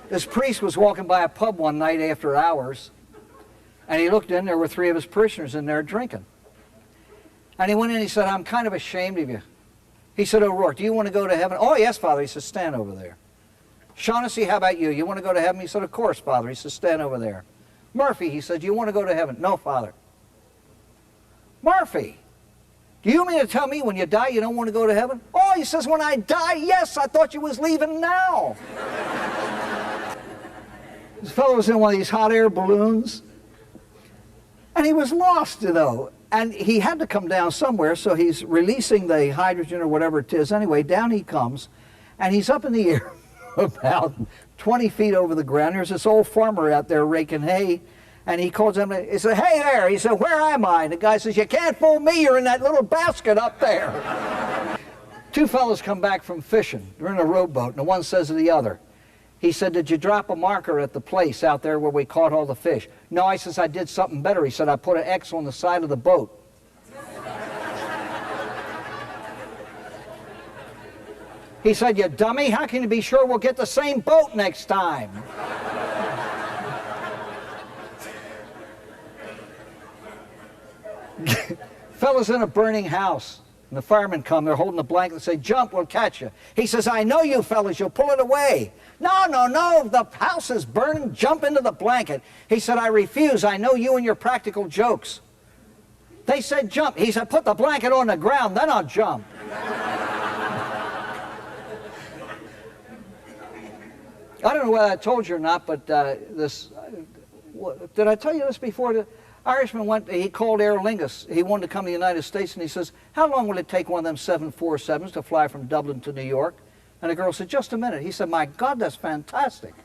This priest was walking by a pub one night after hours, and he looked in, there were 3 of his parishioners in there drinking. And he went in and he said, I'm kind of ashamed of you. He said, O'Rourke, do you want to go to heaven? Oh, yes, Father. He said, stand over there. Shaughnessy, how about you? You want to go to heaven? He said, of course, Father. He said, stand over there. Murphy, he said, do you want to go to heaven? No, Father. Murphy, do you mean to tell me when you die you don't want to go to heaven? Oh, he says, when I die, yes, I thought you was leaving now. This fellow was in one of these hot air balloons, and he was lost, you know. And he had to come down somewhere, so he's releasing the hydrogen or whatever it is. Anyway, down he comes, and he's up in the air about 20 feet over the ground. There's this old farmer out there raking hay, and he calls him, he said, hey there. He said, where am I? And the guy says, you can't fool me, you're in that little basket up there. 2 fellows come back from fishing. They're in a rowboat, and the one says to the other, he said, did you drop a marker at the place out there where we caught all the fish? No, I says, I did something better. He said, I put an X on the side of the boat. He said, you dummy, how can you be sure we'll get the same boat next time? Fellas in a burning house. And the firemen come, they're holding the blanket and say, jump, we'll catch you. He says, I know you fellas, you'll pull it away. No, no, no, the house is burning, jump into the blanket. He said, I refuse, I know you and your practical jokes. They said, jump. He said, put the blanket on the ground, then I'll jump. I don't know whether I told you or not, but did I tell you this before? The Irishman went, he called Aer Lingus. He wanted to come to the United States, and he says, how long will it take one of them 747s to fly from Dublin to New York? And the girl said, just a minute. He said, my God, that's fantastic.